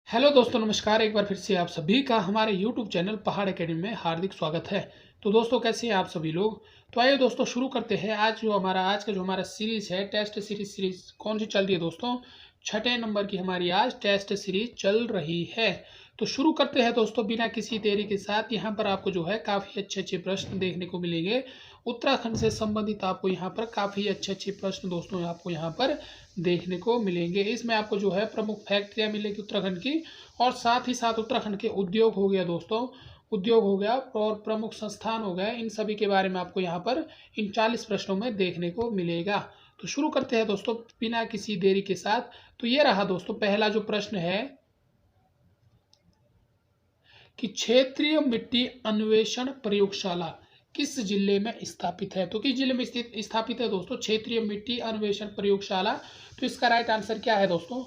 Hello दोस्तों, नमस्कार। एक बार फिर से आप सभी का हमारे यूट्यूब चैनल पहाड़ एकेडमी में हार्दिक स्वागत है। तो दोस्तों, कैसे हैं आप सभी लोग। तो आइए दोस्तों, शुरू करते हैं। आज का जो हमारा सीरीज़ है, टेस्ट सीरीज़ कौन सी चल रही है दोस्तों। छठे नंबर की हमारी आज टेस्ट सीरीज़ चल रही है। तो शुरू करते हैं दोस्तों, बिना किसी देरी के साथ। यहाँ पर आपको जो है काफ़ी अच्छे प्रश्न देखने को मिलेंगे। उत्तराखंड से संबंधित आपको यहाँ पर काफ़ी अच्छे प्रश्न दोस्तों आपको यहाँ पर देखने को मिलेंगे। इसमें आपको जो है प्रमुख फैक्ट्रियाँ मिलेगी उत्तराखंड की, और साथ ही साथ उत्तराखंड के उद्योग हो गया दोस्तों, उद्योग हो गया और प्रमुख संस्थान हो गए, इन सभी के बारे में आपको यहाँ पर इन 40 प्रश्नों में देखने को मिलेगा। तो शुरू करते हैं दोस्तों बिना किसी देरी के साथ। तो ये रहा दोस्तों पहला जो प्रश्न है कि क्षेत्रीय मिट्टी अन्वेषण प्रयोगशाला किस जिले में स्थापित है। तो किस जिले में स्थापित है दोस्तों क्षेत्रीय मिट्टी अन्वेषण प्रयोगशाला। तो इसका राइट आंसर क्या है दोस्तों,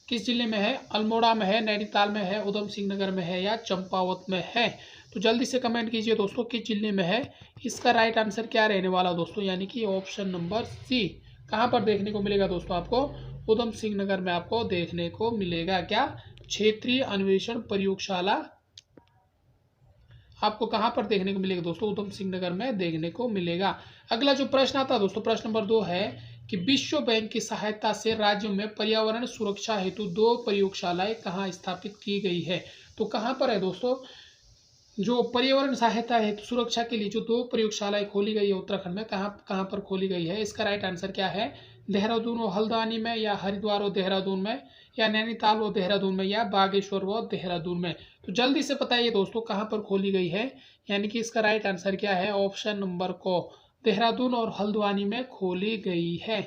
किस जिले में है। अल्मोड़ा में है, नैनीताल में है, उधम सिंह नगर में है या चंपावत में है। तो जल्दी से कमेंट कीजिए दोस्तों किस जिले में है। इसका राइट आंसर क्या रहने वाला दोस्तों, यानी कि ऑप्शन नंबर सी। कहाँ पर देखने को मिलेगा दोस्तों आपको, उधम सिंह नगर में आपको देखने को मिलेगा। क्या क्षेत्रीय अन्वेषण प्रयोगशाला आपको कहां पर देखने को मिलेगा दोस्तों, उधम सिंह नगर में देखने को मिलेगा। अगला जो प्रश्न आता है दोस्तों, प्रश्न नंबर 2 है कि विश्व बैंक की सहायता से राज्यों में पर्यावरण सुरक्षा हेतु 2 प्रयोगशालाएं कहां स्थापित की गई है। तो कहां पर है दोस्तों, जो पर्यावरण सहायता हेतु सुरक्षा के लिए जो 2 प्रयोगशालाएं खोली गई है उत्तराखंड में, कहां कहां पर खोली गई है। इसका राइट आंसर क्या है, देहरादून और हल्द्वानी में, या हरिद्वार और देहरादून में, या नैनीताल और देहरादून में, या बागेश्वर व देहरादून में। तो जल्दी से बताइए दोस्तों कहां पर खोली गई है, यानी कि इसका राइट आंसर क्या है, ऑप्शन नंबर को देहरादून और हल्द्वानी में खोली गई है।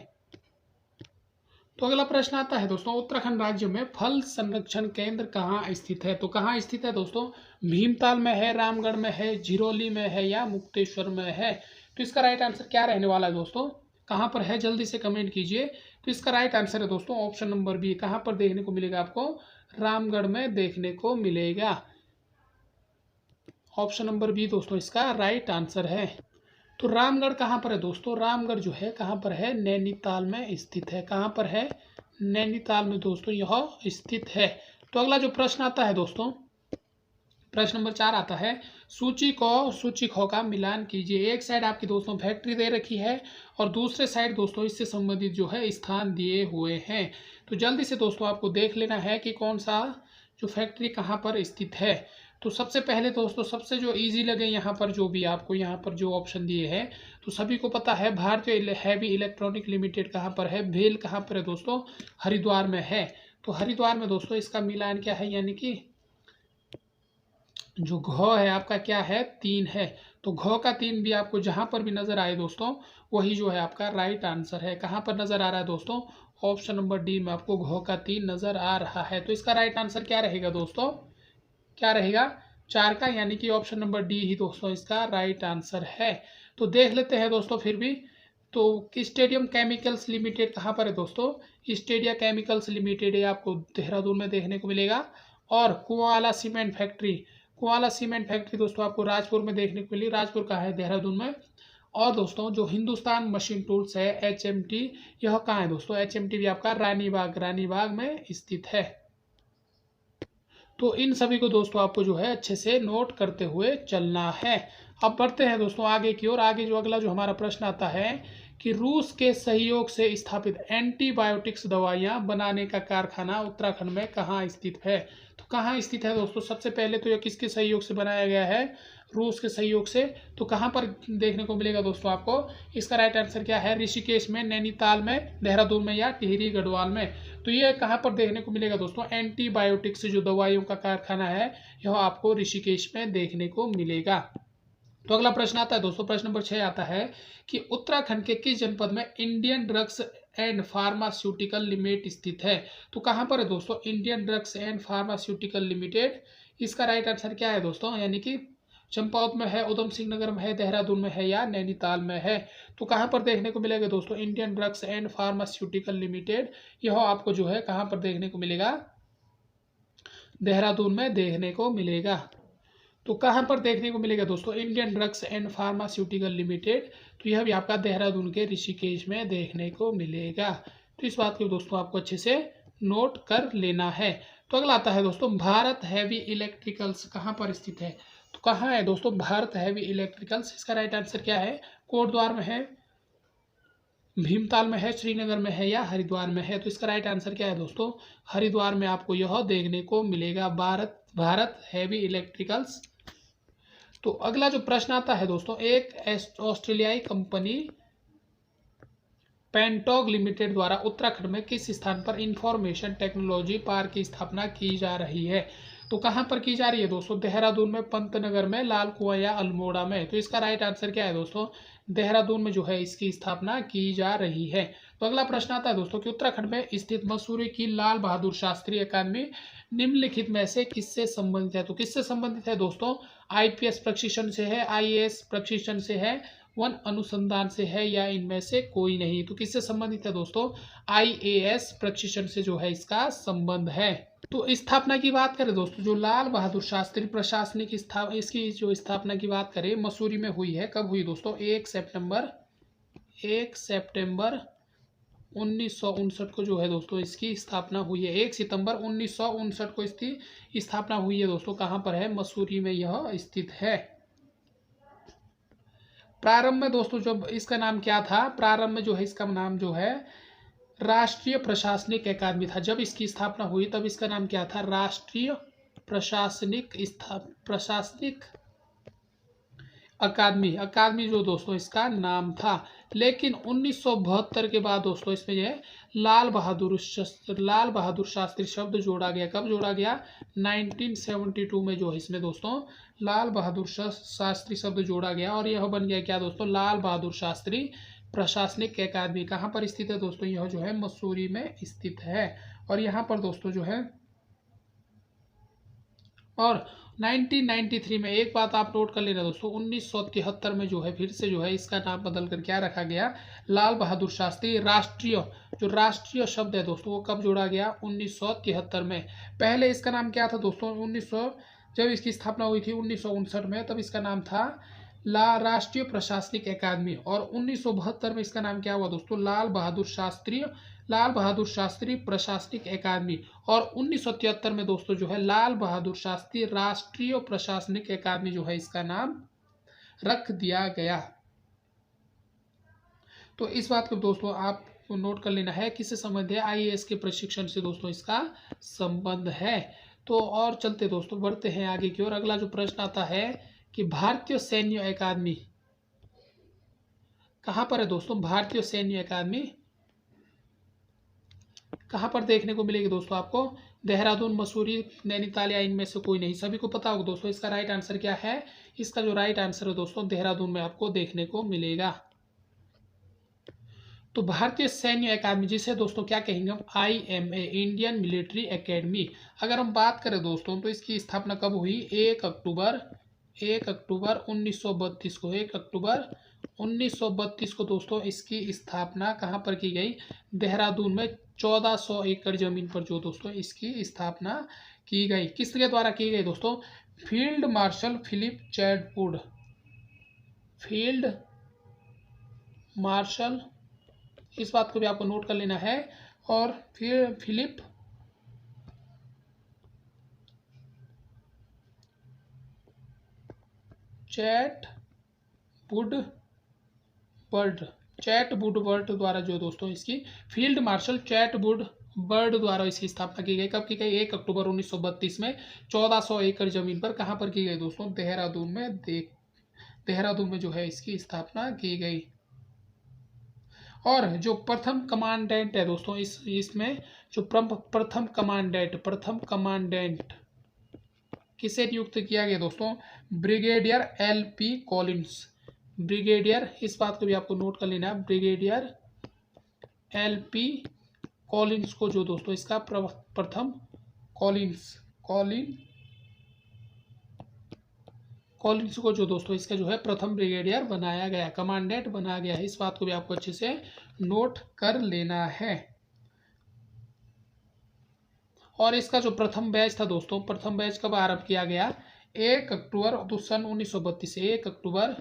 तो अगला प्रश्न आता है दोस्तों, उत्तराखंड राज्य में फल संरक्षण केंद्र कहाँ स्थित है। तो कहाँ स्थित है दोस्तों, भीमताल में है, रामगढ़ में है, झिरोली में है या मुक्तेश्वर में है। तो इसका राइट आंसर क्या रहने वाला है दोस्तों, कहाँ पर है, जल्दी से कमेंट कीजिए। तो इसका राइट आंसर है दोस्तों ऑप्शन नंबर बी। कहाँ पर देखने को मिलेगा आपको, रामगढ़ में देखने को मिलेगा। ऑप्शन नंबर बी दोस्तों इसका राइट आंसर है। तो रामगढ़ कहाँ पर है दोस्तों, रामगढ़ जो है कहाँ पर है, नैनीताल में स्थित है। कहाँ पर है, नैनीताल में दोस्तों यह स्थित है। तो अगला जो प्रश्न आता है दोस्तों, प्रश्न नंबर 4 आता है, सूची ख का मिलान कीजिए। एक साइड आपकी दोस्तों फैक्ट्री दे रखी है और दूसरे साइड दोस्तों इससे संबंधित जो है स्थान दिए हुए हैं। तो जल्दी से दोस्तों आपको देख लेना है कि कौन सा जो फैक्ट्री कहाँ पर स्थित है। तो सबसे पहले दोस्तों सबसे जो इजी लगे यहाँ पर, जो भी आपको यहाँ पर जो ऑप्शन दिए हैं, तो सभी को पता है भारतीय हैवी इलेक्ट्रॉनिक लिमिटेड कहाँ पर है, भेल कहाँ पर है दोस्तों, हरिद्वार में है। तो हरिद्वार में दोस्तों इसका मिलान क्या है, यानी कि जो घ है आपका क्या है, 3 है। तो घ का 3 भी आपको जहां पर भी नजर आए दोस्तों, वही जो है आपका राइट आंसर है। कहां पर नजर आ रहा है दोस्तों, ऑप्शन नंबर डी में आपको घ का 3 नजर आ रहा है। तो इसका राइट आंसर क्या रहेगा दोस्तों, क्या रहेगा, 4 का, यानी कि ऑप्शन नंबर डी ही दोस्तों इसका राइट आंसर है। तो देख लेते हैं दोस्तों फिर भी। तो स्टेडियम केमिकल्स लिमिटेड कहाँ पर है दोस्तों, स्टेडिया केमिकल्स लिमिटेड है, आपको देहरादून में देखने को मिलेगा। और कुआला सीमेंट फैक्ट्री दोस्तों आपको राजपुर में देखने को मिली। राजपुर का है, देहरादून में। और दोस्तों जो हिंदुस्तान मशीन टूल्स है HMT, यह कहाँ है दोस्तों, HMT भी आपका रानीबाग में स्थित है। तो इन सभी को दोस्तों आपको जो है अच्छे से नोट करते हुए चलना है। अब बढ़ते हैं दोस्तों आगे की ओर। आगे जो अगला जो हमारा प्रश्न आता है कि रूस के सहयोग से स्थापित एंटीबायोटिक्स दवाइयां बनाने का कारखाना उत्तराखंड में कहाँ स्थित है। तो कहाँ स्थित है दोस्तों, सबसे पहले तो यह किसके सहयोग से बनाया गया है, रूस के सहयोग से। तो कहाँ पर देखने को मिलेगा दोस्तों आपको, इसका राइट आंसर क्या है, ऋषिकेश में, नैनीताल में, देहरादून में या टिहरी गढ़वाल में। तो ये कहाँ पर देखने को मिलेगा दोस्तों, एंटीबायोटिक्स जो दवाइयों का कारखाना है यह आपको ऋषिकेश में देखने को मिलेगा। तो अगला प्रश्न आता है दोस्तों, प्रश्न नंबर 6 आता है कि उत्तराखंड के किस जनपद में Indian drugs and pharmaceutical limited स्थित है। तो कहाँ पर है दोस्तों, Indian drugs and pharmaceutical limited. इसका राइट आंसर क्या है दोस्तों, यानी कि चंपावत में है, उधम सिंह नगर में है, देहरादून में है या नैनीताल में है। तो कहाँ पर देखने को मिलेगा दोस्तों, Indian drugs and pharmaceutical limited, यह आपको जो है कहाँ पर देखने को मिलेगा, देहरादून में देखने को मिलेगा। तो कहाँ पर देखने को मिलेगा दोस्तों, Indian drugs and pharmaceutical limited. तो यह भी आपका देहरादून के ऋषिकेश में देखने को मिलेगा। तो इस बात को दोस्तों आपको अच्छे से नोट कर लेना है। तो अगला आता है दोस्तों भारत हैवी इलेक्ट्रिकल्स कहाँ पर स्थित है। तो कहाँ है दोस्तों भारत हैवी इलेक्ट्रिकल्स, इसका राइट आंसर क्या है, कोटद्वार में है, भीमताल में है, श्रीनगर में है या हरिद्वार में है। तो इसका राइट आंसर क्या है दोस्तों, हरिद्वार में आपको यह देखने को मिलेगा भारत हैवी इलेक्ट्रिकल्स। तो अगला जो प्रश्न आता है दोस्तों, एक ऑस्ट्रेलियाई कंपनी पेंटोग लिमिटेड द्वारा उत्तराखंड में किस स्थान पर इंफॉर्मेशन टेक्नोलॉजी पार्क की स्थापना की जा रही है। तो कहाँ पर की जा रही है दोस्तों, देहरादून में, पंतनगर में, लाल कुआं या अल्मोड़ा में। तो इसका राइट आंसर क्या है दोस्तों, देहरादून में जो है इसकी स्थापना की जा रही है। तो अगला प्रश्न आता है दोस्तों कि उत्तराखंड में स्थित मसूरी की लाल बहादुर शास्त्री अकादमी निम्नलिखित में से किससे संबंधित है। तो किससे संबंधित है दोस्तों, आईपीएस प्रशिक्षण से है, आईएएस प्रशिक्षण से है, वन अनुसंधान से है या इनमें से कोई नहीं। तो किससे संबंधित है दोस्तों, आईएएस प्रशिक्षण से जो है इसका संबंध है। तो स्थापना की बात करें दोस्तों, जो लाल बहादुर शास्त्री प्रशासनिक इसकी जो स्थापना की बात करें मसूरी में हुई है। कब हुई दोस्तों, 1 सितंबर 1959 को जो है दोस्तों इसकी स्थापना हुई है। 1 सितंबर 1959 को इसकी स्थापना हुई है दोस्तों। कहाँ पर है, मसूरी में यह स्थित है। प्रारंभ में दोस्तों जब इसका नाम क्या था, प्रारंभ में जो है इसका नाम जो है राष्ट्रीय प्रशासनिक अकादमी था। जब इसकी स्थापना हुई तब इसका नाम क्या था, राष्ट्रीय प्रशासनिक अकादमी जो दोस्तों इसका नाम था। लेकिन 1972 के बाद दोस्तों इसमें जो है लाल बहादुर शास्त्री शब्द जोड़ा गया। कब जोड़ा गया, 1972 में जो है इसमें दोस्तों लाल बहादुर शास्त्री शब्द जोड़ा गया और यह बन गया क्या दोस्तों, लाल बहादुर शास्त्री प्रशासनिक अकादमी। कहाँ पर स्थित है दोस्तों, यह जो है मसूरी में स्थित है। और यहाँ पर दोस्तों जो है और 1993 में एक बात आप नोट कर लेना दोस्तों, 1973 में जो है फिर से जो है इसका नाम बदल कर क्या रखा गया, लाल बहादुर शास्त्री राष्ट्रीय शब्द है दोस्तों वो कब जोड़ा गया, 1973 में। पहले इसका नाम क्या था दोस्तों, जब इसकी स्थापना हुई थी 1959 में, तब इसका नाम था राष्ट्रीय प्रशासनिक अकादमी। और 1972 में इसका नाम क्या हुआ दोस्तों, लाल बहादुर शास्त्री प्रशासनिक अकादमी। और 1973 में दोस्तों जो है लाल बहादुर शास्त्री राष्ट्रीय प्रशासनिक अकादमी जो है इसका नाम रख दिया गया। तो इस बात को दोस्तों आप नोट कर लेना है, किससे संबंध है, आईएएस के प्रशिक्षण से दोस्तों इसका संबंध है। तो और चलते दोस्तों बढ़ते हैं आगे की ओर। अगला जो प्रश्न आता है कि भारतीय सैन्य अकादमी कहाँ पर है दोस्तों, भारतीय सैन्य अकादमी कहाँ पर देखने को मिलेगी दोस्तों आपको, देहरादून, मसूरी, नैनीताल या इनमें से कोई नहीं। सभी को पता होगा दोस्तों इसका राइट आंसर क्या है। इसका जो राइट आंसर है दोस्तों देहरादून में आपको देखने को मिलेगा। तो भारतीय सैन्य अकादमी जिसे दोस्तों क्या कहेंगे हम, IMA इंडियन मिलिट्री एकेडमी। अगर हम बात करें दोस्तों तो इसकी स्थापना कब हुई, 1 अक्टूबर 1932 को, 1 अक्टूबर 1932 को दोस्तों इसकी स्थापना कहाँ पर की गई, देहरादून में 1400 एकड़ जमीन पर जो दोस्तों इसकी स्थापना की गई। किसके द्वारा की गई दोस्तों, field marshal Philip Chetwode, field marshal, इस बात को भी आपको नोट कर लेना है। और फिर फिलिप चैटवुड द्वारा जो दोस्तों इसकी फील्ड मार्शल चैटवुड द्वारा इसकी स्थापना की गई। कब की गई, 1 अक्टूबर 1932 में 1400 एकड़ जमीन पर। कहाँ पर की गई दोस्तों, देहरादून में जो है इसकी स्थापना की गई। और जो प्रथम कमांडेंट है दोस्तों इसमें जो प्रथम कमांडेंट किसे नियुक्त किया गया दोस्तों, ब्रिगेडियर LP कॉलिंस, ब्रिगेडियर, इस बात को भी आपको नोट कर लेना है, ब्रिगेडियर LP कॉलिंस को जो दोस्तों इसका प्रथम कॉलिंस को जो दोस्तों इसका जो है प्रथम ब्रिगेडियर बनाया गया, कमांडेंट बनाया गया है। इस बात को भी आपको अच्छे से नोट कर लेना है। और इसका जो प्रथम बैच था दोस्तों, प्रथम बैच कब आरंभ किया गया, 1 अक्टूबर सन 1932 से 1 अक्टूबर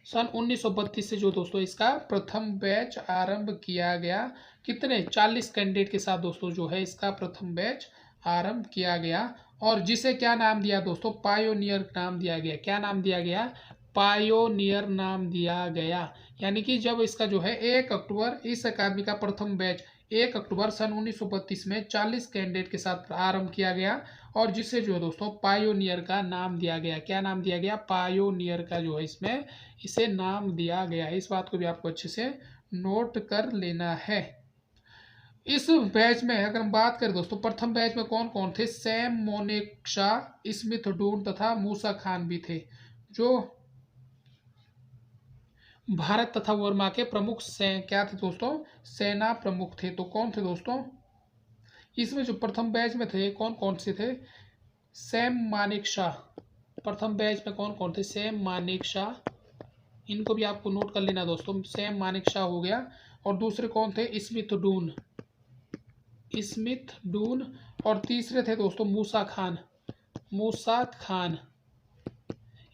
सन 1932 से जो दोस्तों इसका प्रथम बैच आरंभ किया गया। कितने 40 कैंडिडेट के साथ दोस्तों जो है इसका प्रथम बैच आरंभ किया गया। और जिसे क्या नाम दिया दोस्तों, पायोनियर नाम दिया गया। क्या नाम दिया गया, पायोनियर नाम दिया गया। यानी कि जब इसका जो है 1 अक्टूबर, इस अकादमी का प्रथम बैच 1 अक्टूबर सन 1932 में 40 कैंडिडेट के साथ आरंभ किया गया और जिसे जो है दोस्तों पायोनियर का नाम दिया गया। क्या नाम दिया गया, पायोनियर का जो है इसमें इसे नाम दिया गया। इस बात को भी आपको अच्छे से नोट कर लेना है। इस बैच में अगर हम बात करें दोस्तों, प्रथम बैच में कौन कौन थे, सैम मोनेक्शा, स्मिथ डून तथा मूसा खान भी थे, जो भारत तथा वर्मा के प्रमुख क्या थे दोस्तों, सेना प्रमुख थे। तो कौन थे दोस्तों, इसमें जो प्रथम बैच में थे कौन कौन से थे, सैम मानेकशॉ। प्रथम बैच में कौन कौन थे, सैम मानेकशॉ, इनको भी आपको नोट कर लेना दोस्तों, सैम मानेकशॉ हो गया। और दूसरे कौन थे, स्मिथ डून, स्मिथ डून। और तीसरे थे दोस्तों मूसा खान, मूसा खान।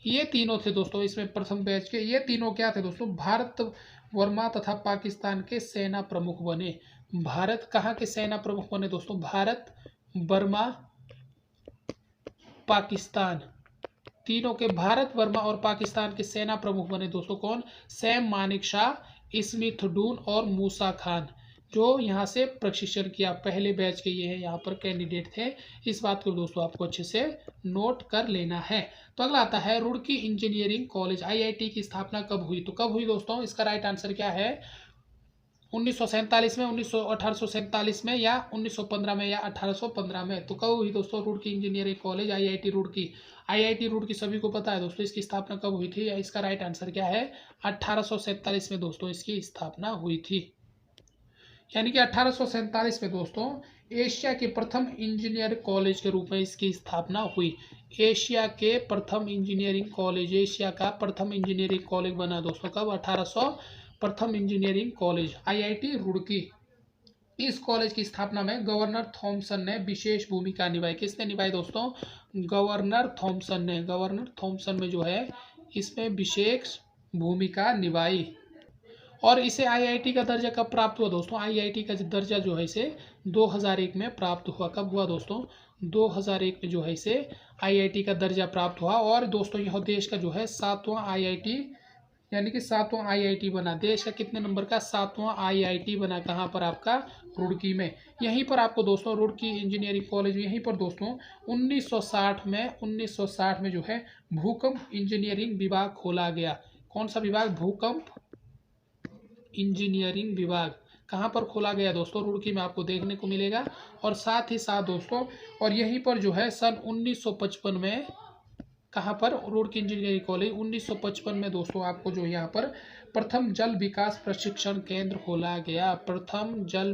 ये तीनों थे दोस्तों इसमें प्रथम बैच के। ये तीनों क्या थे दोस्तों, भारत वर्मा तथा पाकिस्तान के सेना प्रमुख बने। भारत कहाँ के सेना प्रमुख बने दोस्तों, भारत वर्मा पाकिस्तान, तीनों के भारत वर्मा और पाकिस्तान के सेना प्रमुख बने दोस्तों। कौन, सैम मानेकशॉ, स्मिथ डून और मूसा खान, जो यहाँ से प्रशिक्षण किया। पहले बैच के ये है यहाँ पर कैंडिडेट थे। इस बात को दोस्तों आपको अच्छे से नोट कर लेना है। तो अगला आता है रुड़की इंजीनियरिंग कॉलेज IIT की स्थापना कब हुई। तो कब हुई दोस्तों, इसका राइट आंसर क्या है, 1947 में, 1847 में या 1915 में या 1815 में। तो कब हुई दोस्तों Roorkee engineering college IIT Roorkee. IIT Roorkee सभी को पता है दोस्तों इसकी स्थापना कब हुई थी। इसका राइट आंसर क्या है, 1847 में दोस्तों इसकी स्थापना हुई थी। यानी कि 1847 में दोस्तों एशिया के प्रथम इंजीनियर कॉलेज के रूप में इसकी स्थापना हुई। एशिया के प्रथम इंजीनियरिंग कॉलेज, एशिया का प्रथम इंजीनियरिंग कॉलेज बना दोस्तों कब, 1800, प्रथम इंजीनियरिंग कॉलेज IIT रुड़की। इस कॉलेज की स्थापना में गवर्नर थॉमसन ने विशेष भूमिका निभाई। किसने निभाई दोस्तों, गवर्नर थॉमसन ने, गवर्नर थॉमसन में जो है इसमें विशेष भूमिका निभाई। और इसे IIT का दर्जा कब प्राप्त हुआ दोस्तों, IIT का दर्जा जो है इसे 2001 में प्राप्त हुआ। कब हुआ दोस्तों, 2001 में जो है इसे IIT का दर्जा प्राप्त हुआ। और दोस्तों यह देश का जो है 7वां IIT, यानी कि 7वां IIT बना। देश का कितने नंबर का, 7वां IIT बना। कहाँ पर, आपका रुड़की में। यहीं पर आपको दोस्तों रुड़की इंजीनियरिंग कॉलेज, यहीं पर दोस्तों 1960 में जो है भूकंप इंजीनियरिंग विभाग खोला गया। कौन सा विभाग, भूकंप इंजीनियरिंग विभाग। कहाँ पर खोला गया दोस्तों, रुड़की में आपको देखने को मिलेगा। और साथ ही साथ दोस्तों, और यहीं पर जो है सन 1955 में, कहाँ पर, रुड़की इंजीनियरिंग कॉलेज 1955 में दोस्तों आपको जो यहाँ पर प्रथम जल विकास प्रशिक्षण केंद्र खोला गया। प्रथम जल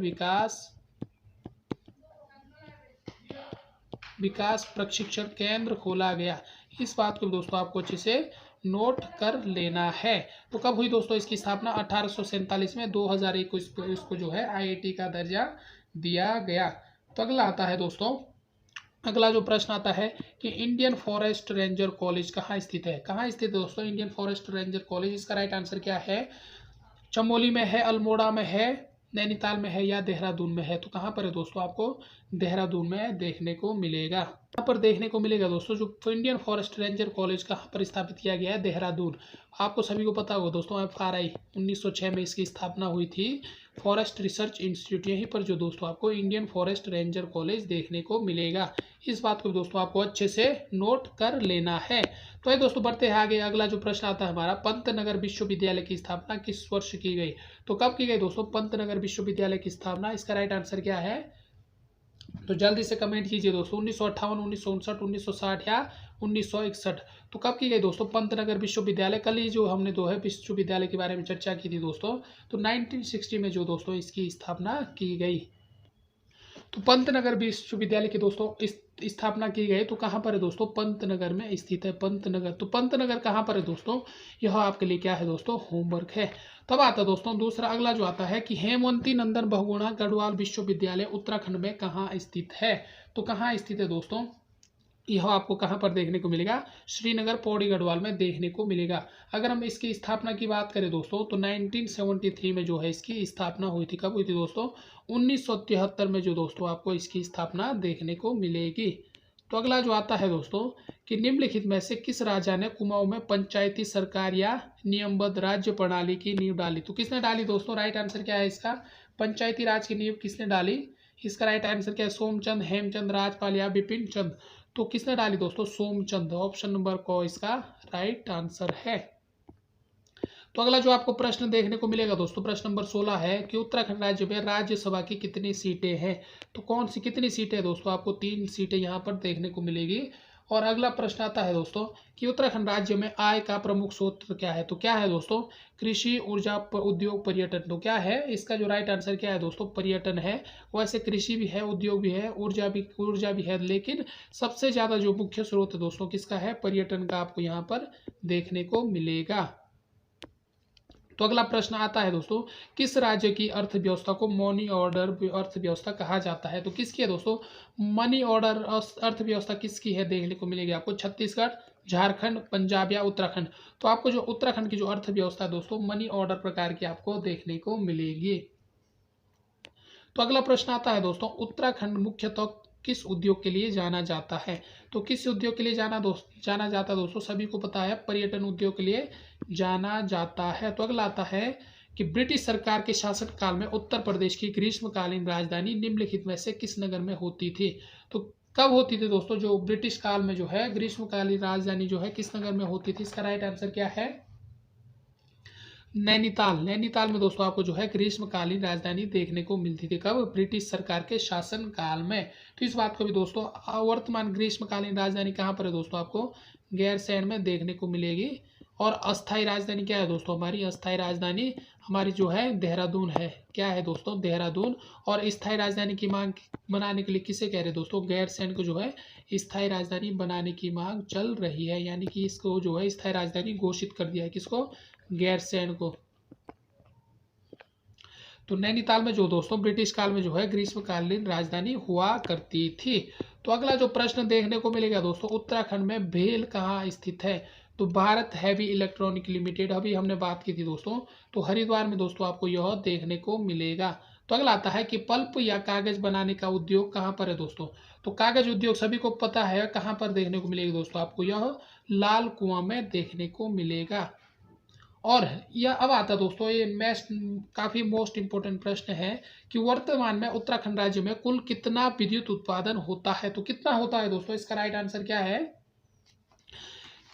विकास प्रशिक्षण केंद्र खोला गया। इस बात को दोस्तों आपको अच्छे से नोट कर लेना है। तो कब हुई दोस्तों इसकी स्थापना, 1847 में। 2001 को इसको जो है IIT का दर्जा दिया गया। तो अगला आता है दोस्तों, अगला जो प्रश्न आता है कि इंडियन फॉरेस्ट रेंजर कॉलेज कहाँ स्थित है। कहाँ स्थित है दोस्तों इंडियन फॉरेस्ट रेंजर कॉलेज। इसका राइट आंसर क्या है, चमोली में है, अल्मोड़ा में है, नैनीताल में है या देहरादून में है। तो कहाँ पर है दोस्तों, आपको देहरादून में देखने को मिलेगा। यहाँ पर देखने को मिलेगा दोस्तों जो इंडियन फॉरेस्ट रेंजर कॉलेज कहाँ पर स्थापित किया गया है, देहरादून। आपको सभी को पता होगा दोस्तों FRI 1906 में इसकी स्थापना हुई थी, फॉरेस्ट रिसर्च इंस्टीट्यूट। यहीं पर जो दोस्तों आपको इंडियन फॉरेस्ट रेंजर कॉलेज देखने को मिलेगा। इस बात को दोस्तों आपको अच्छे से नोट कर लेना है। तो ये दोस्तों बढ़ते हैं आगे। अगला जो प्रश्न आता है हमारा, पंतनगर विश्वविद्यालय की स्थापना किस वर्ष की गई। तो कब की गई दोस्तों पंतनगर विश्वविद्यालय की स्थापना। इसका राइट आंसर क्या है, तो जल्दी से कमेंट कीजिए दोस्तों। 1958, 1959, 1960 या 1961। तो कब की गई दोस्तों पंतनगर विश्वविद्यालय। कल ही जो हमने जो है विश्वविद्यालय के बारे में चर्चा की थी दोस्तों, तो 1960 में जो दोस्तों इसकी स्थापना की गई। तो पंतनगर विश्वविद्यालय की दोस्तों स्थापना की गई। तो कहाँ पर है दोस्तों, पंतनगर में स्थित है, पंतनगर। तो पंतनगर कहाँ पर है दोस्तों, यह आपके लिए क्या है दोस्तों, होमवर्क है। तब आता है दोस्तों दूसरा, अगला जो आता है कि हेमवंती नंदन बहुगुणा गढ़वाल विश्वविद्यालय उत्तराखंड में कहाँ स्थित है। तो कहाँ स्थित है दोस्तों, यह आपको कहाँ पर देखने को मिलेगा, श्रीनगर पौड़ी गढ़वाल में देखने को मिलेगा। अगर हम इसकी स्थापना की बात करें दोस्तों तो 1973 में जो है इसकी स्थापना हुई थी। कब हुई थी दोस्तों, 1973 में जो दोस्तों आपको इसकी स्थापना देखने को मिलेगी। तो अगला जो आता है दोस्तों कि निम्नलिखित में से किस राजा ने कुमाऊं में पंचायती सरकार या नियमबद्ध राज्य प्रणाली की नींव डाली। तो किसने डाली दोस्तों, राइट आंसर क्या है इसका, पंचायती राज की नींव किसने डाली। इसका राइट आंसर क्या है, सोमचंद, हेमचंद, राजपाल या बिपिन चंद। तो किसने डाली दोस्तों, सोमचंद। ऑप्शन नंबर को इसका राइट आंसर है। तो अगला जो आपको प्रश्न देखने को मिलेगा दोस्तों, प्रश्न नंबर 16 है कि उत्तराखंड राज्य में राज्यसभा की कितनी सीटें हैं। तो कौन सी कितनी सीटें दोस्तों, आपको 3 सीटें यहाँ पर देखने को मिलेगी। और अगला प्रश्न आता है दोस्तों कि उत्तराखंड राज्य में आय का प्रमुख स्रोत क्या है। तो क्या है दोस्तों, कृषि, ऊर्जा, उद्योग, पर्यटन। तो क्या है इसका जो राइट आंसर क्या है दोस्तों, पर्यटन है। वैसे कृषि भी है, उद्योग भी है, ऊर्जा भी है, लेकिन सबसे ज्यादा जो मुख्य स्रोत है दोस्तों किसका है, पर्यटन का आपको यहाँ पर देखने को मिलेगा। तो अगला प्रश्न आता है दोस्तों, किस राज्य की अर्थव्यवस्था को मनी ऑर्डर अर्थव्यवस्था कहा जाता है। तो किसकी है दोस्तों, मनी ऑर्डर अर्थव्यवस्था किसकी है देखने को मिलेगी आपको, छत्तीसगढ़, झारखंड, पंजाब या उत्तराखंड। तो आपको जो उत्तराखंड की जो अर्थव्यवस्था है दोस्तों मनी ऑर्डर प्रकार की आपको देखने को मिलेगी। तो अगला प्रश्न आता है दोस्तों, उत्तराखंड मुख्यतः किस उद्योग के लिए जाना जाता है। तो किस उद्योग के लिए जाना जाता है दोस्तों, सभी को पता है पर्यटन उद्योग के लिए जाना जाता है। तो अगला आता है कि ब्रिटिश सरकार के शासन काल में उत्तर प्रदेश की ग्रीष्मकालीन राजधानी निम्नलिखित में से किस नगर में होती थी। तो कब होती थी दोस्तों, जो ब्रिटिश काल में जो है ग्रीष्मकालीन राजधानी जो है किस नगर में होती थी। इसका राइट आंसर क्या है, नैनीताल। नैनीताल में दोस्तों आपको जो है ग्रीष्मकालीन राजधानी देखने को मिलती थी। कब, ब्रिटिश सरकार के शासन काल में। तो इस बात को भी दोस्तों, वर्तमान ग्रीष्मकालीन राजधानी कहाँ पर है दोस्तों, आपको गैरसैंण में देखने को मिलेगी। और अस्थायी राजधानी क्या है दोस्तों, हमारी अस्थायी राजधानी हमारी जो है देहरादून है। क्या है दोस्तों, देहरादून। और स्थायी राजधानी की मांग बनाने के लिए किसे कह रहे हैं दोस्तों, गैरसैंण को जो है स्थायी राजधानी बनाने की मांग चल रही है। यानी कि इसको जो है स्थायी राजधानी घोषित कर दिया है, किसको, गैरसैंण को। तो नैनीताल में जो दोस्तों ब्रिटिश काल में जो है ग्रीष्मकालीन राजधानी हुआ करती थी। तो अगला जो प्रश्न देखने को मिलेगा दोस्तों, उत्तराखंड में भेल कहाँ स्थित है। तो भारत हैवी इलेक्ट्रॉनिक लिमिटेड, अभी हमने बात की थी दोस्तों, तो हरिद्वार में दोस्तों आपको यह देखने को मिलेगा। तो अगला आता है कि पल्प या कागज बनाने का उद्योग कहाँ पर है दोस्तों। तो कागज उद्योग सभी को पता है कहाँ पर देखने को मिलेगी दोस्तों, आपको यह लाल कुआं में देखने को मिलेगा। और यह अब आता दोस्तों, ये काफी मोस्ट इंपोर्टेंट प्रश्न है कि वर्तमान में उत्तराखंड राज्य में कुल कितना विद्युत उत्पादन होता है। तो कितना होता है दोस्तों, इसका राइट आंसर क्या है,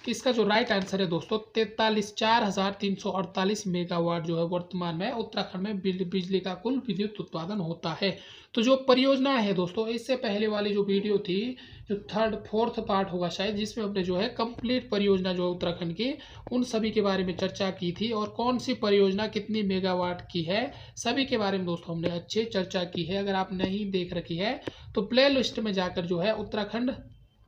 कि इसका जो राइट आंसर है दोस्तों 43,348 मेगावाट जो है वर्तमान में उत्तराखंड में बिजली का कुल विद्युत उत्पादन होता है। तो जो परियोजना है दोस्तों, इससे पहले वाली जो वीडियो थी, जो फोर्थ पार्ट होगा शायद, जिसमें हमने जो है कंप्लीट परियोजना जो है उत्तराखंड की उन सभी के बारे में चर्चा की थी, और कौन सी परियोजना कितनी मेगावाट की है सभी के बारे में दोस्तों हमने अच्छे चर्चा की है। अगर आप नहीं देख रखी है तो प्ले लिस्ट में जाकर जो है उत्तराखंड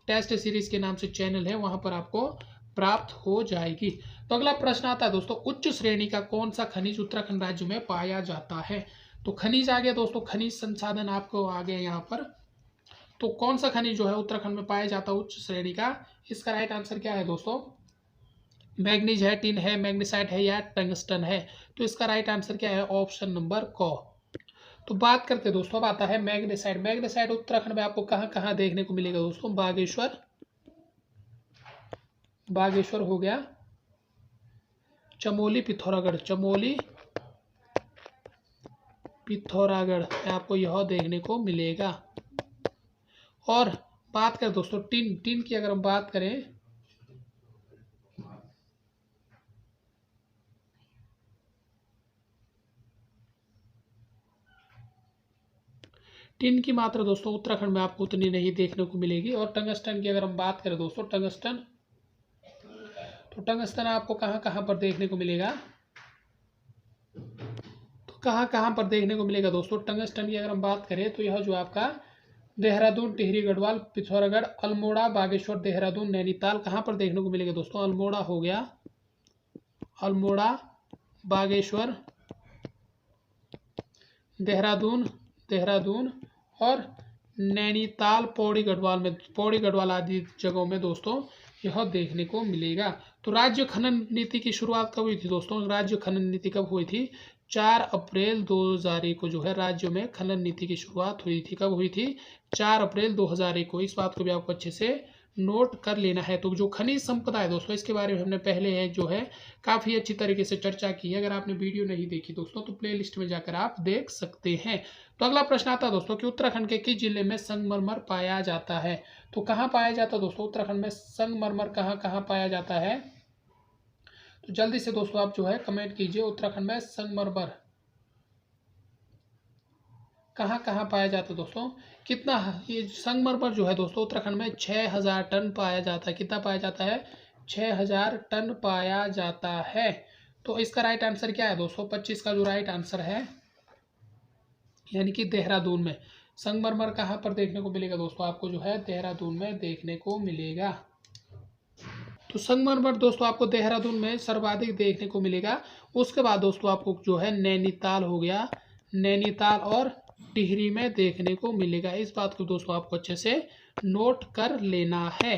टेस्ट सीरीज के नाम से चैनल है, वहां पर आपको प्राप्त हो जाएगी। तो अगला प्रश्न आता है दोस्तों, उच्च श्रेणी का कौन सा खनिज उत्तराखंड राज्य में पाया जाता है। तो खनिज आ गया दोस्तों, खनिज संसाधन आपको आ गया यहाँ पर। तो कौन सा खनिज जो है उत्तराखंड में पाया जाता है उच्च श्रेणी का, इसका राइट आंसर क्या है दोस्तों, मैग्नीज है, टिन है, मैग्नीसाइट है या टंगस्टन है। तो इसका राइट आंसर क्या है, ऑप्शन नंबर क। तो बात करते हैं दोस्तों, अब आता है मैग्नीसाइट। मैग्नीसाइट उत्तराखंड में आपको कहाँ कहाँ देखने को मिलेगा दोस्तों, बागेश्वर हो गया, चमोली, पिथौरागढ़, चमोली पिथौरागढ़ में आपको यह देखने को मिलेगा। और बात करें दोस्तों टिन की, अगर हम बात करें टिन की मात्रा दोस्तों उत्तराखंड में आपको उतनी नहीं देखने को मिलेगी। और टंगस्टन की अगर हम बात करें दोस्तों, टंगस्टन आपको कहाँ कहाँ पर देखने को मिलेगा, तो कहाँ कहाँ पर देखने को मिलेगा दोस्तों, टंगस्टन की अगर हम बात करें तो यह जो आपका देहरादून, टिहरी गढ़वाल, पिथौरागढ़, अल्मोड़ा, बागेश्वर, देहरादून, नैनीताल कहाँ पर देखने को मिलेगा दोस्तों, अल्मोड़ा हो गया, अल्मोड़ा, बागेश्वर, देहरादून और नैनीताल, पौड़ी गढ़वाल आदि जगहों में दोस्तों यह देखने को मिलेगा। तो राज्य खनन नीति की शुरुआत कब हुई थी दोस्तों? राज्य खनन नीति कब हुई थी? 4 अप्रैल 2001 को जो है राज्य में खनन नीति की शुरुआत हुई थी। कब हुई थी? 4 अप्रैल 2001 को। इस बात को भी आपको अच्छे से नोट कर लेना है। तो जो खनिज संपदा है दोस्तों, इसके बारे में हमने पहले है जो है काफ़ी अच्छी तरीके से चर्चा की है। अगर आपने वीडियो नहीं देखी दोस्तों तो प्लेलिस्ट में जाकर आप देख सकते हैं। तो अगला प्रश्न आता है दोस्तों कि उत्तराखंड के किस जिले में संगमरमर पाया जाता है? तो कहाँ पाया जाता है दोस्तों? उत्तराखंड में संगमरमर कहाँ कहाँ पाया जाता है? तो जल्दी से दोस्तों आप जो है कमेंट कीजिए, उत्तराखंड में संगमरमर कहाँ कहाँ पाया जाता है दोस्तों? कितना? ये संगमरमर जो है दोस्तों उत्तराखंड में 6000 टन पाया जाता है। कितना पाया जाता है? 6000 टन पाया जाता है। तो इसका राइट आंसर क्या है दोस्तों? 25 का जो राइट आंसर है, यानी कि देहरादून में। संगमरमर कहाँ पर देखने को मिलेगा दोस्तों? आपको जो है देहरादून में देखने को मिलेगा। तो संगमरमर दोस्तों आपको देहरादून में सर्वाधिक देखने को मिलेगा। उसके बाद दोस्तों आपको जो है नैनीताल हो गया, नैनीताल और टिहरी में देखने को मिलेगा। इस बात को दोस्तों आपको अच्छे से नोट कर लेना है।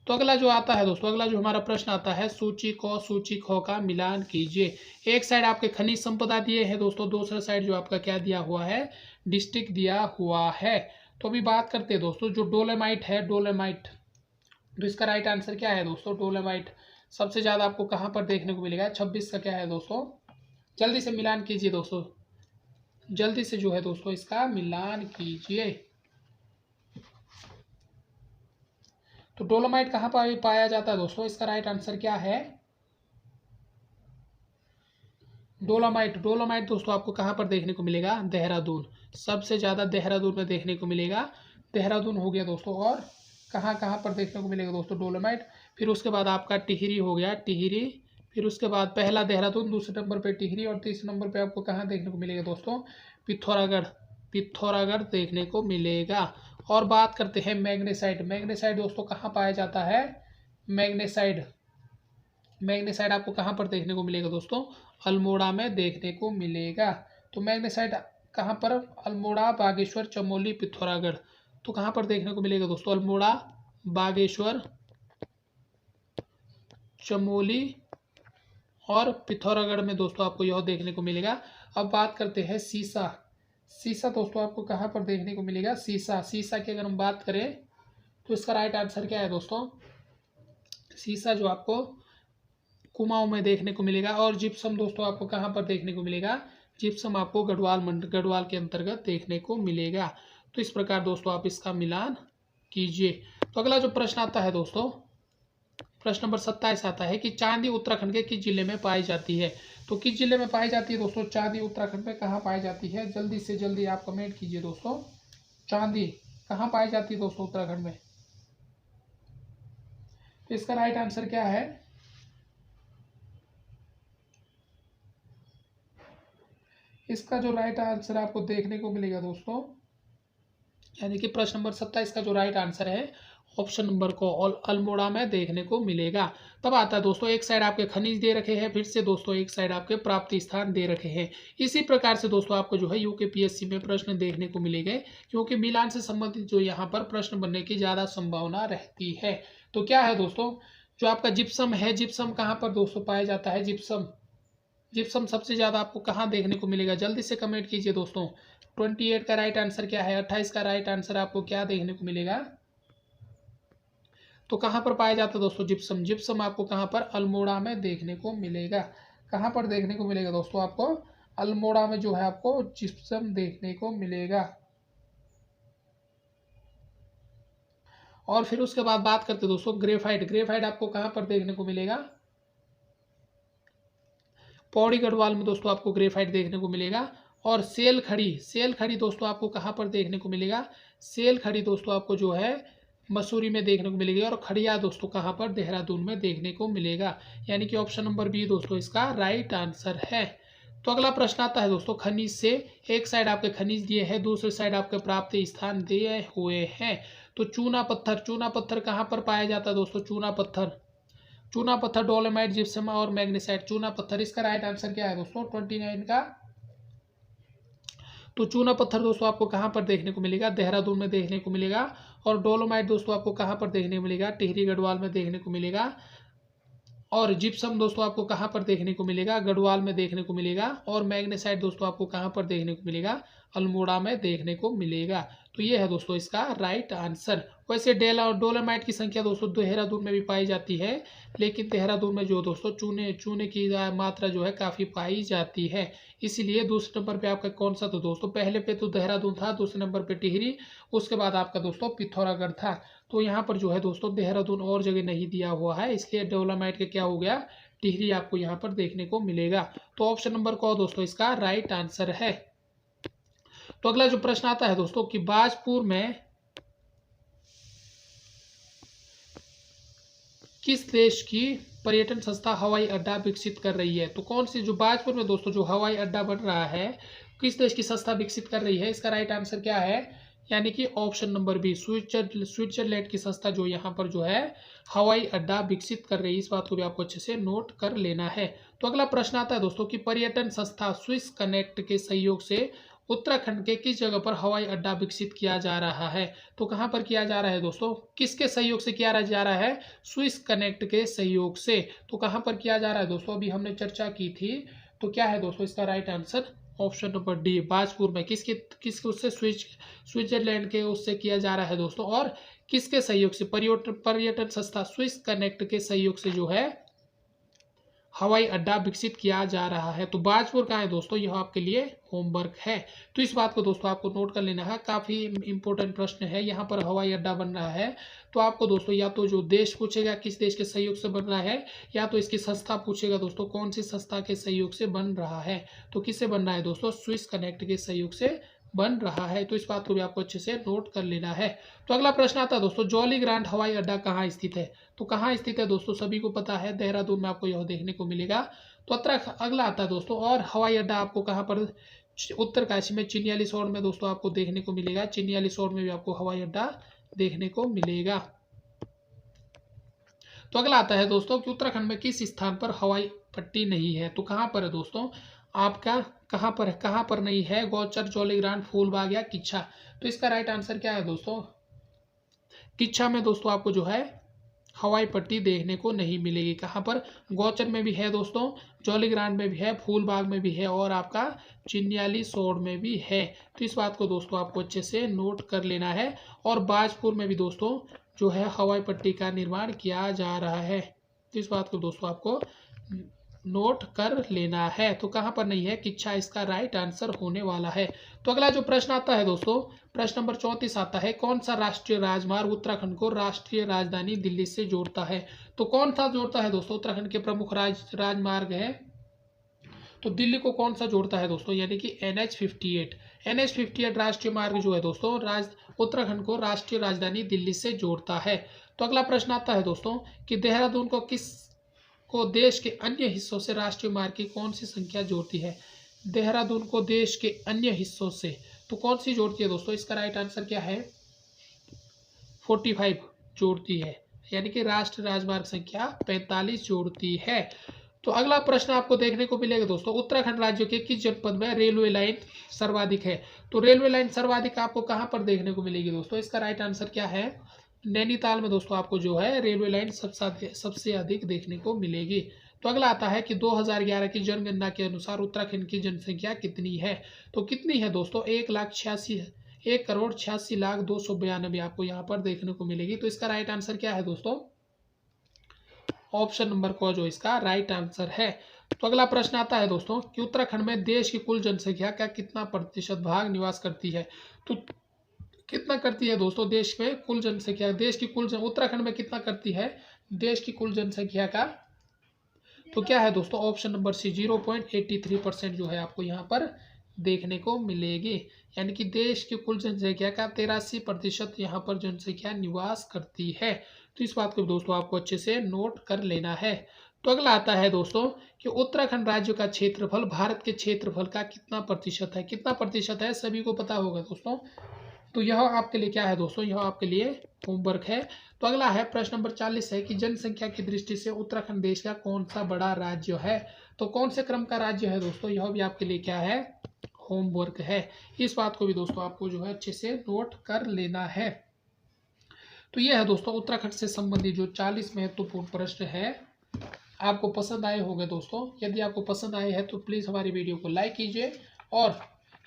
तो अगला जो आता है दोस्तों, अगला जो हमारा प्रश्न आता है, सूची क सूची ख का मिलान कीजिए। एक साइड आपके खनिज संपदा दिए हैं दोस्तों, दूसरा साइड जो आपका क्या दिया हुआ है? डिस्ट्रिक्ट दिया हुआ है। तो अभी बात करते हैं दोस्तों जो डोलेमाइट है, डोलेमाइट, तो इसका राइट आंसर क्या है दोस्तों? डोलेमाइट सबसे ज़्यादा आपको कहाँ पर देखने को मिलेगा? 26 का क्या है दोस्तों? जल्दी से मिलान कीजिए दोस्तों, जल्दी से जो है दोस्तों इसका मिलान कीजिए। तो डोलोमाइट कहाँ पर पाया जाता है दोस्तों? इसका राइट आंसर क्या है? डोलोमाइट, डोलोमाइट दोस्तों आपको कहाँ पर देखने को मिलेगा? देहरादून, सबसे ज़्यादा देहरादून में देखने को मिलेगा। देहरादून हो गया दोस्तों। और कहाँ कहाँ पर देखने को मिलेगा दोस्तों? डोलोमाइट। फिर उसके बाद आपका टिहरी हो गया, टिहरी। फिर उसके बाद पहला देहरादून, दूसरे नंबर पे टिहरी, और तीसरे नंबर पे आपको कहाँ देखने को मिलेगा दोस्तों? पिथौरागढ़, पिथौरागढ़ देखने को मिलेगा। और बात करते हैं मैग्नेसाइट। मैग्नेसाइट दोस्तों कहाँ पाया जाता है? मैग्नेसाइट, मैग्नेसाइट आपको कहाँ पर देखने को मिलेगा दोस्तों? अल्मोड़ा में देखने को मिलेगा। तो मैग्नेसाइट कहाँ पर? अल्मोड़ा, बागेश्वर, चमोली, पिथौरागढ़। तो कहाँ पर देखने को मिलेगा दोस्तों? अल्मोड़ा, बागेश्वर, चमोली और पिथौरागढ़ में दोस्तों आपको यह देखने को मिलेगा। अब बात करते हैं सीसा। सीसा दोस्तों आपको कहाँ पर देखने को मिलेगा? सीसा, सीसा की अगर हम बात करें तो इसका राइट आंसर क्या है दोस्तों? सीसा जो आपको कुमाऊं में देखने को मिलेगा। और जिप्सम दोस्तों आपको कहाँ पर देखने को मिलेगा? जिप्सम आपको गढ़वाल के अंतर्गत देखने को मिलेगा। तो इस प्रकार दोस्तों आप इसका मिलान कीजिए। तो अगला जो प्रश्न आता है दोस्तों, प्रश्न नंबर 27 आता है कि चांदी उत्तराखंड के किस जिले में पाई जाती है? तो किस जिले में पाई जाती है दोस्तों? चांदी उत्तराखंड में कहाँ पाई जाती है? जल्दी से जल्दी आप कमेंट कीजिए दोस्तों, चांदी कहाँ पाई जाती है दोस्तों उत्तराखंड में? तो इसका राइट आंसर क्या है? इसका जो राइट आंसर आपको देखने को मिलेगा दोस्तों, यानी कि प्रश्न नंबर 27 का जो राइट आंसर है ऑप्शन नंबर को अल्मोड़ा में देखने को मिलेगा। तब आता है दोस्तों एक साइड आपके खनिज दे रखे हैं, फिर से दोस्तों एक साइड आपके प्राप्ति स्थान दे रखे हैं। इसी प्रकार से दोस्तों आपको जो है यूकेपीएससी में प्रश्न देखने को मिलेंगे, क्योंकि मिलान से संबंधित जो यहाँ पर प्रश्न बनने की ज़्यादा संभावना रहती है। तो क्या है दोस्तों, जो आपका जिप्सम है, जिप्सम कहाँ पर दोस्तों पाया जाता है? जिप्सम, जिप्सम सबसे ज़्यादा आपको कहाँ देखने को मिलेगा? जल्दी से कमेंट कीजिए दोस्तों। 28 का राइट आंसर क्या है? 28 का राइट आंसर आपको क्या देखने को मिलेगा? तो कहाँ पर पाया जाता है दोस्तों जिप्सम? जिप्सम आपको कहाँ पर? अल्मोड़ा में देखने को मिलेगा। कहाँ पर देखने को मिलेगा दोस्तों? आपको अल्मोड़ा में जो है आपको जिप्सम देखने को मिलेगा। और फिर उसके बाद बात करते हैं दोस्तों ग्रेफाइट। ग्रेफाइट आपको कहाँ पर देखने को मिलेगा? पौड़ी गढ़वाल में दोस्तों आपको ग्रेफाइट देखने को मिलेगा। और सेल खड़ी, सेल खड़ी दोस्तों आपको कहाँ पर देखने को मिलेगा? सेल खड़ी दोस्तों आपको जो है मसूरी में देखने को मिलेगी। और खड़िया दोस्तों कहाँ पर? देहरादून में देखने को मिलेगा। यानी कि ऑप्शन नंबर बी दोस्तों इसका राइट आंसर है। तो अगला प्रश्न आता है दोस्तों खनिज से। एक साइड आपके खनिज दिए हैं, दूसरे साइड आपके प्राप्त स्थान दिए हुए हैं। तो चूना पत्थर, चूना पत्थर कहाँ पर पाया जाता है दोस्तों? चूना पत्थर, चूना पत्थर डोलेमाइट, जिप्सम और मैग्नेसाइट। चूना पत्थर, इसका राइट आंसर क्या है दोस्तों? 29 का तो चूना पत्थर दोस्तों आपको कहाँ पर देखने को मिलेगा, देहरादून में देखने को मिलेगा। और डोलोमाइट दोस्तों आपको कहाँ पर देखने को मिलेगा, टिहरी गढ़वाल में देखने को मिलेगा। और जिप्सम दोस्तों आपको कहाँ पर देखने को मिलेगा, गढ़वाल में देखने को मिलेगा। और मैग्नेसाइट दोस्तों आपको कहाँ पर देखने को मिलेगा, अल्मोड़ा में देखने को मिलेगा। तो ये है दोस्तों इसका राइट आंसर। वैसे डोलोमाइट की संख्या दोस्तों देहरादून में भी पाई जाती है, लेकिन देहरादून में जो दोस्तों चूने की मात्रा जो है काफ़ी पाई जाती है। इसीलिए दूसरे नंबर पे आपका कौन सा था दोस्तों, पहले पे तो देहरादून था, दूसरे नंबर पे टिहरी, उसके बाद आपका दोस्तों पिथौरागढ़ था। तो यहाँ पर जो है दोस्तों देहरादून और जगह नहीं दिया हुआ है, इसलिए डोलोमाइट का क्या हो गया, टिहरी आपको यहाँ पर देखने को मिलेगा। तो ऑप्शन नंबर को दोस्तों इसका राइट आंसर है। तो अगला जो प्रश्न आता है दोस्तों कि बाजपुर में किस देश की पर्यटन संस्था हवाई अड्डा विकसित कर रही है। तो कौन सी जो बाजपुर में दोस्तों जो हवाई अड्डा बन रहा है, किस देश की संस्था विकसित कर रही है, इसका राइट आंसर क्या है, यानी कि ऑप्शन नंबर बी, स्विट्जरलैंड की संस्था जो यहाँ पर जो है हवाई अड्डा विकसित कर रही है। इस बात को भी आपको अच्छे से नोट कर लेना है। तो अगला प्रश्न आता है दोस्तों कि पर्यटन संस्था स्विस कनेक्ट के सहयोग से उत्तराखंड के किस जगह पर हवाई अड्डा विकसित किया जा रहा है। तो कहाँ पर किया जा रहा है दोस्तों, किसके सहयोग से किया जा रहा है, स्विस कनेक्ट के सहयोग से। तो कहाँ पर किया जा रहा है दोस्तों, अभी हमने चर्चा की थी। तो क्या है दोस्तों इसका right answer, option number D, Bajpur में। किसके उससे, स्विट्जरलैंड के उससे किया जा रहा है दोस्तों। और किसके सहयोग से, पर्यटन संस्था स्विस कनेक्ट के सहयोग से जो है हवाई अड्डा विकसित किया जा रहा है। तो बाजपुर का है दोस्तों, यह आपके लिए होमवर्क है। तो इस बात को दोस्तों आपको नोट कर लेना है, काफ़ी इंपॉर्टेंट प्रश्न है। यहाँ पर हवाई अड्डा बन रहा है, तो आपको दोस्तों या तो जो देश पूछेगा किस देश के सहयोग से बन रहा है, या तो इसकी संस्था पूछेगा दोस्तों कौन सी संस्था के सहयोग से बन रहा है। तो किससे बन रहा है दोस्तों, स्विस कनेक्ट के सहयोग से बन रहा है। तो इस बात को भी आपको अच्छे से नोट कर लेना है। तो अगला प्रश्न आता है दोस्तों, जॉली ग्रांट हवाई अड्डा कहाँ स्थित है। तो कहाँ स्थित है दोस्तों, सभी को पता है देहरादून में आपको यह देखने को मिलेगा। तो अगला आता है दोस्तों, और हवाई अड्डा आपको कहाँ पर, उत्तरकाशी में चिन्यालीसौड़ में दोस्तों आपको देखने को मिलेगा। चिन्यालीसौड़ में भी आपको हवाई अड्डा देखने को मिलेगा। तो अगला आता है दोस्तों कि उत्तराखंड में किस स्थान पर हवाई पट्टी नहीं है। तो कहाँ पर है दोस्तों आपका, कहाँ पर नहीं है, गौचर, जौलीग्रांट, फूलबाग या किच्छा। तो इसका राइट आंसर क्या है दोस्तों, किच्छा में दोस्तों आपको जो है हवाई पट्टी देखने को नहीं मिलेगी। कहाँ पर, गौचर में भी है दोस्तों, जौलीग्रांट में भी है, फूलबाग में भी है, और आपका चिन्यालीसौड़ में भी है। तो इस बात को दोस्तों आपको अच्छे से नोट कर लेना है। और बाजपुर में भी दोस्तों जो है हवाई पट्टी का निर्माण किया जा रहा है। तो इस बात को दोस्तों आपको नोट कर लेना है। तो कहाँ पर नहीं है, किच्छा इसका राइट आंसर होने वाला है। तो अगला जो प्रश्न आता है दोस्तों, प्रश्न नंबर 34 आता है, कौन सा राष्ट्रीय राजमार्ग उत्तराखंड को राष्ट्रीय राजधानी दिल्ली से जोड़ता है। तो कौन सा जोड़ता है दोस्तों, उत्तराखंड के प्रमुख राजमार्ग है, तो दिल्ली को कौन सा जोड़ता है दोस्तों, यानी कि NH58 राष्ट्रीय मार्ग जो है दोस्तों उत्तराखंड को राष्ट्रीय राजधानी दिल्ली से जोड़ता है। तो अगला प्रश्न आता है दोस्तों कि देहरादून को देश के अन्य हिस्सों से राष्ट्रीय मार्ग की कौन सी संख्या जोड़ती है। देहरादून को देश के अन्य हिस्सों से तो कौन सी जोड़ती है दोस्तों, इसका राइट आंसर क्या है, 45 जोड़ती है, यानी कि राष्ट्रीय राजमार्ग संख्या 45 जोड़ती है। तो अगला प्रश्न आपको देखने को मिलेगा दोस्तों, उत्तराखंड राज्य के किस जनपद में रेलवे लाइन सर्वाधिक है। तो रेलवे लाइन सर्वाधिक आपको कहां पर देखने को मिलेगी दोस्तों, इसका राइट आंसर क्या है, नैनीताल में दोस्तों आपको जो है रेलवे लाइन सबसे अधिक देखने को मिलेगी। तो अगला आता है कि 2011 की जनगणना के अनुसार उत्तराखंड की जनसंख्या कितनी है। तो कितनी है दोस्तों, 1,86,292 आपको यहाँ पर देखने को मिलेगी। तो इसका राइट आंसर क्या है दोस्तों, ऑप्शन नंबर को जो इसका राइट आंसर है। तो अगला प्रश्न आता है दोस्तों कि उत्तराखंड में देश की कुल जनसंख्या का कितना प्रतिशत भाग निवास करती है। तो कितना करती है दोस्तों, देश में कुल जनसंख्या, उत्तराखंड में कितना करती है देश की कुल जनसंख्या का, तो क्या है दोस्तों, ऑप्शन नंबर सी 0.83% जो है आपको यहाँ पर देखने को मिलेगी। यानी कि देश की कुल जनसंख्या का 83% यहाँ पर जनसंख्या निवास करती है। तो इस बात को दोस्तों आपको अच्छे से नोट कर लेना है। तो अगला आता है दोस्तों कि उत्तराखंड राज्य का क्षेत्रफल भारत के क्षेत्रफल का कितना प्रतिशत है, सभी को पता होगा दोस्तों। तो यह आपके लिए क्या है दोस्तों, यह आपके लिए होमवर्क है। तो अगला है प्रश्न नंबर 40 है कि जनसंख्या की दृष्टि से उत्तराखंड देश का कौन सा बड़ा राज्य है। तो कौन से क्रम का राज्य है दोस्तों, यह भी आपके लिए क्या है, होमवर्क है। इस बात को भी दोस्तों आपको जो है अच्छे से नोट कर लेना है। तो यह है दोस्तों उत्तराखंड से संबंधित जो 40 महत्वपूर्ण प्रश्न है। आपको पसंद आए होंगे दोस्तों। यदि आपको पसंद आए हैं तो प्लीज़ हमारी वीडियो को लाइक कीजिए। और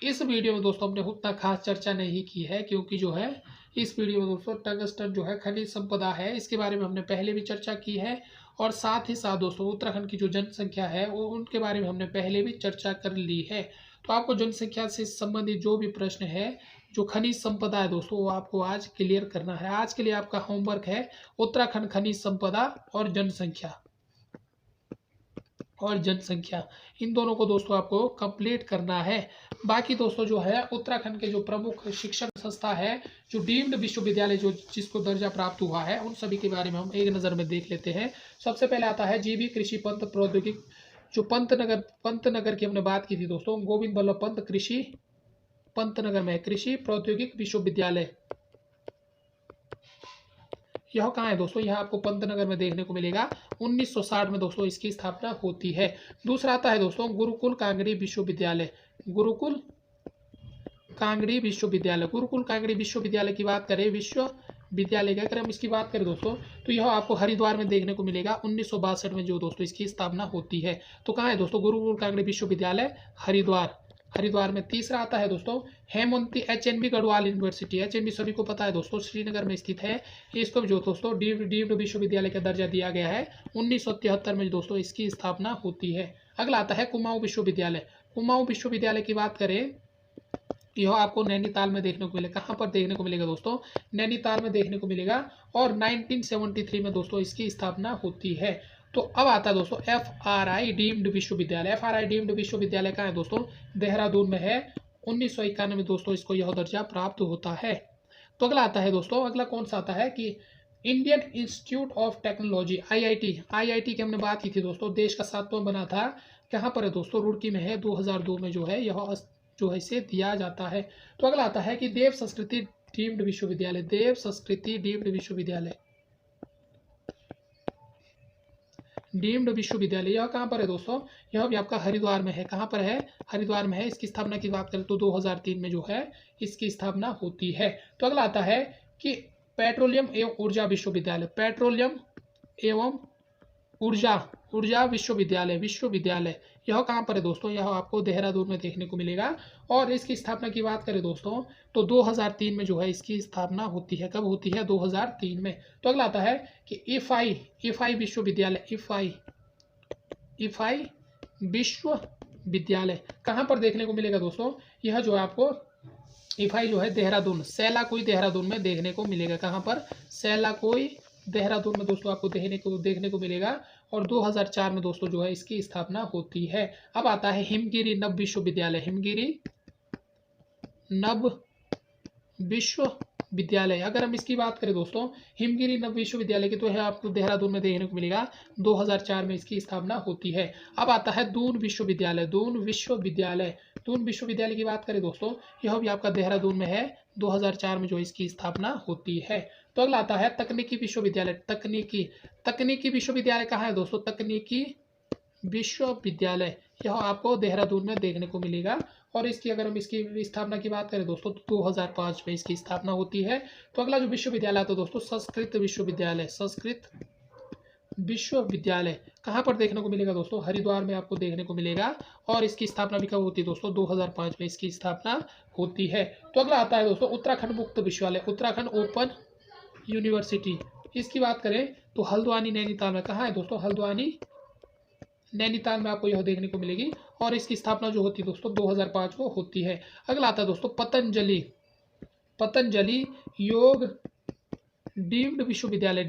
इस वीडियो में दोस्तों हमने उतना खास चर्चा नहीं की है, क्योंकि जो है इस वीडियो में दोस्तों टंगस्टन जो है खनिज संपदा है, इसके बारे में हमने पहले भी चर्चा की है। और साथ ही साथ दोस्तों उत्तराखंड की जो जनसंख्या है वो उनके बारे में हमने पहले भी चर्चा कर ली है। तो आपको जनसंख्या से संबंधित जो भी प्रश्न है, जो खनिज संपदा है दोस्तों, वो आपको आज क्लियर करना है। आज के लिए आपका होमवर्क है उत्तराखंड खनिज संपदा और जनसंख्या इन दोनों को दोस्तों आपको कंप्लीट करना है। बाकी दोस्तों जो है उत्तराखंड के जो प्रमुख शिक्षण संस्था है, जो डीम्ड विश्वविद्यालय जो जिसको दर्जा प्राप्त हुआ है, उन सभी के बारे में हम एक नज़र में देख लेते हैं। सबसे पहले आता है जीबी कृषि पंत प्रौद्योगिक, जो पंतनगर की हमने बात की थी दोस्तों, गोविंद बल्लभ पंत कृषि पंतनगर में कृषि प्रौद्योगिक विश्वविद्यालय। यह कहाँ है दोस्तों? यह आपको पंतनगर में देखने को मिलेगा। 1960 में दोस्तों इसकी स्थापना होती है। दूसरा आता है दोस्तों गुरुकुल कांगड़ी विश्वविद्यालय। गुरुकुल कांगड़ी विश्वविद्यालय की बात करें, विश्वविद्यालय की अगर हम इसकी बात करें दोस्तों, तो यह आपको हरिद्वार में देखने को मिलेगा। 1962 में जो दोस्तों इसकी स्थापना होती है। तो कहाँ है दोस्तों? गुरुकुल कांगड़ी विश्वविद्यालय, हरिद्वार में। तीसरा आता है दोस्तों Hemwanti HNB Garhwal university. HNB सभी को पता है दोस्तों श्रीनगर में स्थित है। इसको जो दोस्तों डीम्ड विश्वविद्यालय का दर्जा दिया गया है। 1973 में दोस्तों इसकी स्थापना होती है। अगला आता है कुमाऊं विश्वविद्यालय। कुमाऊं विश्वविद्यालय की बात करें, यह आपको नैनीताल में देखने को मिलेगा। कहाँ पर देखने को मिलेगा दोस्तों? नैनीताल में देखने को मिलेगा। और 1973 में दोस्तों इसकी स्थापना होती है। तो अब आता है दोस्तों FRI डीम्ड विश्वविद्यालय। FRI डीम्ड विश्वविद्यालय का है दोस्तों, देहरादून में है। 1991 में दोस्तों इसको यह दर्जा प्राप्त होता है। तो अगला आता है दोस्तों, अगला कौन सा आता है कि Indian institute of technology, IIT की हमने बात की थी दोस्तों। देश का 7वां बना था। कहाँ पर है दोस्तों? रुड़की में है। 2002 में जो है यह जो है इसे दिया जाता है। तो अगला आता है कि देव संस्कृति डीम्ड विश्वविद्यालय यह कहाँ पर है दोस्तों? यह भी आपका हरिद्वार में है। कहाँ पर है? हरिद्वार में है। इसकी स्थापना की बात करें तो 2003 में जो है इसकी स्थापना होती है। तो अगला आता है कि पेट्रोलियम एवं ऊर्जा विश्वविद्यालय यह कहाँ पर है दोस्तों? यह आपको देहरादून में देखने को मिलेगा। और इसकी स्थापना की बात करें दोस्तों तो 2003 में जो है इसकी स्थापना होती है। कब होती है? 2003 में। तो अगला आता है कि इफाई विश्वविद्यालय कहाँ पर देखने को मिलेगा दोस्तों? यह जो है आपको इफाई जो है देहरादून, सेलाकुई देहरादून में देखने को मिलेगा। कहाँ पर? सेलाकुई देहरादून में दोस्तों आपको देखने को मिलेगा। और 2004 में दोस्तों जो है इसकी स्थापना होती है। अब आता है हिमगिरी नव विश्वविद्यालय। अगर हम इसकी बात करें दोस्तों हिमगिरी नव विश्वविद्यालय की, तो है आपको देहरादून में देखने को मिलेगा। 2004 में इसकी स्थापना होती है। अब आता है दून विश्वविद्यालय की बात करें दोस्तों, यह भी आपका देहरादून में है। 2004 में जो इसकी स्थापना होती है। तो अगला आता है तकनीकी विश्वविद्यालय कहाँ है दोस्तों? तकनीकी विश्वविद्यालय यह आपको देहरादून में देखने को मिलेगा। और इसकी अगर हम इसकी स्थापना की बात करें दोस्तों तो 2005 में इसकी स्थापना होती है। तो अगला जो विश्वविद्यालय आता है दोस्तों संस्कृत विश्वविद्यालय कहाँ पर देखने को मिलेगा दोस्तों? हरिद्वार में आपको देखने को मिलेगा। और इसकी स्थापना भी कब होती है दोस्तों? 2005 में इसकी स्थापना होती है। तो अगला आता है दोस्तों उत्तराखंड मुक्त विश्वविद्यालय, उत्तराखंड ओपन यूनिवर्सिटी। इसकी बात करें तो हल्द्वानी नैनीताल में। कहाँ है दोस्तों? हल्द्वानी नैनीताल में आपको यह देखने को मिलेगी। और इसकी स्थापना जो होती है दोस्तों 2005 को होती है। अगला आता है दोस्तों पतंजलि योग डीम्ड विश्वविद्यालय।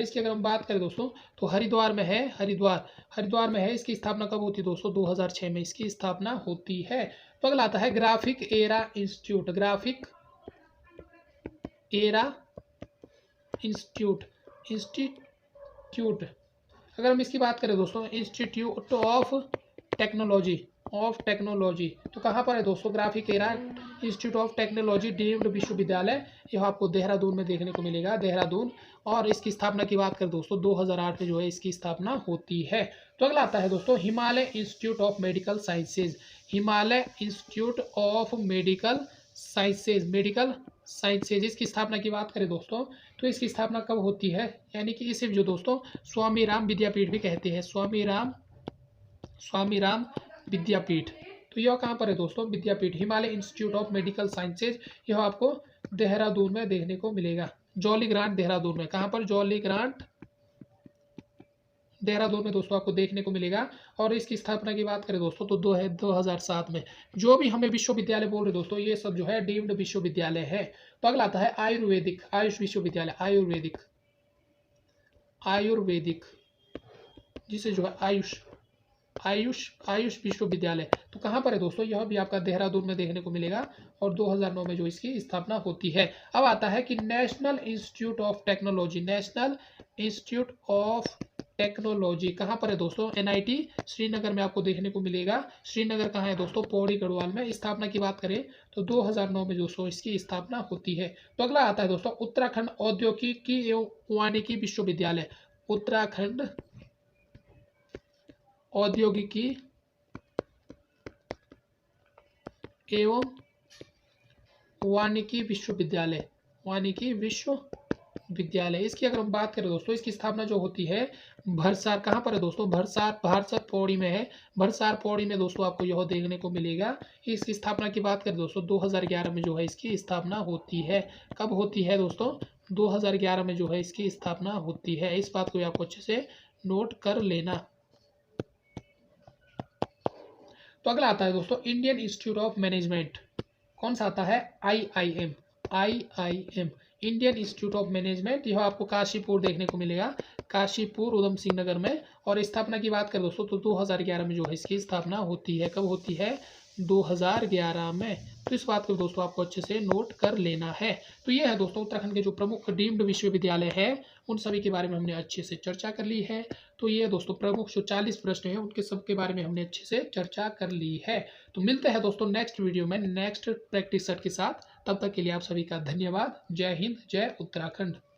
इसकी अगर हम बात करें दोस्तों तो हरिद्वार में है। हरिद्वार में है। इसकी स्थापना कब होती है दोस्तों? 2006 में इसकी स्थापना होती है। तो अगला आता है ग्राफिक एरा इंस्टीट्यूट। अगर हम इसकी बात करें दोस्तों institute of technology of technology, तो कहाँ पर है दोस्तों, ग्राफिकेरा इंस्टीट्यूट ऑफ टेक्नोलॉजी डीम्ड विश्वविद्यालय, यह आपको देहरादून में देखने को मिलेगा, देहरादून। और इसकी स्थापना की बात करें दोस्तों 2008 में जो है इसकी स्थापना होती है। तो अगला आता है दोस्तों Himalaya institute of medical sciences, Himalaya institute of medical sciences, इसकी स्थापना की बात करें दोस्तों तो इसकी स्थापना कब होती है, यानी कि इसे जो दोस्तों स्वामी राम विद्यापीठ भी कहते हैं, स्वामी राम विद्यापीठ। तो यह कहाँ पर है दोस्तों, Vidyapeeth, Himalaya institute of medical sciences, यह आपको देहरादून में देखने को मिलेगा, जॉली ग्रांट देहरादून में, कहाँ पर, जॉली ग्रांट देहरादून में दोस्तों आपको देखने को मिलेगा। और इसकी स्थापना की बात करें दोस्तों तो 2007 में। जो भी हमें विश्वविद्यालय बोल रहे दोस्तों ये सब जो है डीम्ड विश्वविद्यालय है। तो अगला आता है आयुष विश्वविद्यालय, आयुर्वेदिक जिसे जो है आयुष विश्वविद्यालय, तो कहाँ पर है दोस्तों, यह भी आपका देहरादून में देखने को मिलेगा और 2009 में जो इसकी स्थापना होती है। अब आता है कि नेशनल इंस्टीट्यूट ऑफ टेक्नोलॉजी कहाँ पर है दोस्तों, NIT श्रीनगर में आपको देखने को मिलेगा। श्रीनगर कहाँ है दोस्तों, पौड़ी गढ़वाल में। स्थापना की बात करें तो 2009 में दोस्तों इसकी स्थापना होती है। तो अगला आता है दोस्तों उत्तराखंड औद्योगिकी एवं वानिकी विश्वविद्यालय, उत्तराखंड औद्योगिकी एवं वानिकी विश्वविद्यालय, इसकी अगर हम बात करें दोस्तों इसकी स्थापना जो होती है भरसार, कहाँ पर है दोस्तों, भरसार पौड़ी में है, भरसार पौड़ी में दोस्तों आपको यह देखने को मिलेगा। इसकी स्थापना की बात करें दोस्तों 2011 में जो है इसकी स्थापना होती है। कब होती है दोस्तों, 2011 में जो है इसकी स्थापना होती है। इस बात को आपको अच्छे से नोट कर लेना। तो अगला आता है दोस्तों इंडियन इंस्टीट्यूट ऑफ मैनेजमेंट, कौन सा आता है, IIM, Indian institute of management, यह आपको काशीपुर देखने को मिलेगा, काशीपुर उधम सिंह नगर में। और स्थापना की बात करें दोस्तों तो 2011 में जो है इसकी स्थापना होती है। कब होती है, 2011 में। तो इस बात को दोस्तों आपको अच्छे से नोट कर लेना है। तो ये है दोस्तों उत्तराखंड के जो प्रमुख डीम्ड विश्वविद्यालय है उन सभी के बारे में हमने अच्छे से चर्चा कर ली है। तो ये दोस्तों प्रमुख जो 40 प्रश्न हैं उनके सब के बारे में हमने अच्छे से चर्चा कर ली है। तो मिलते हैं दोस्तों नेक्स्ट वीडियो में नेक्स्ट प्रैक्टिस सेट के साथ। तब तक के लिए आप सभी का धन्यवाद। जय हिंद, जय उत्तराखंड।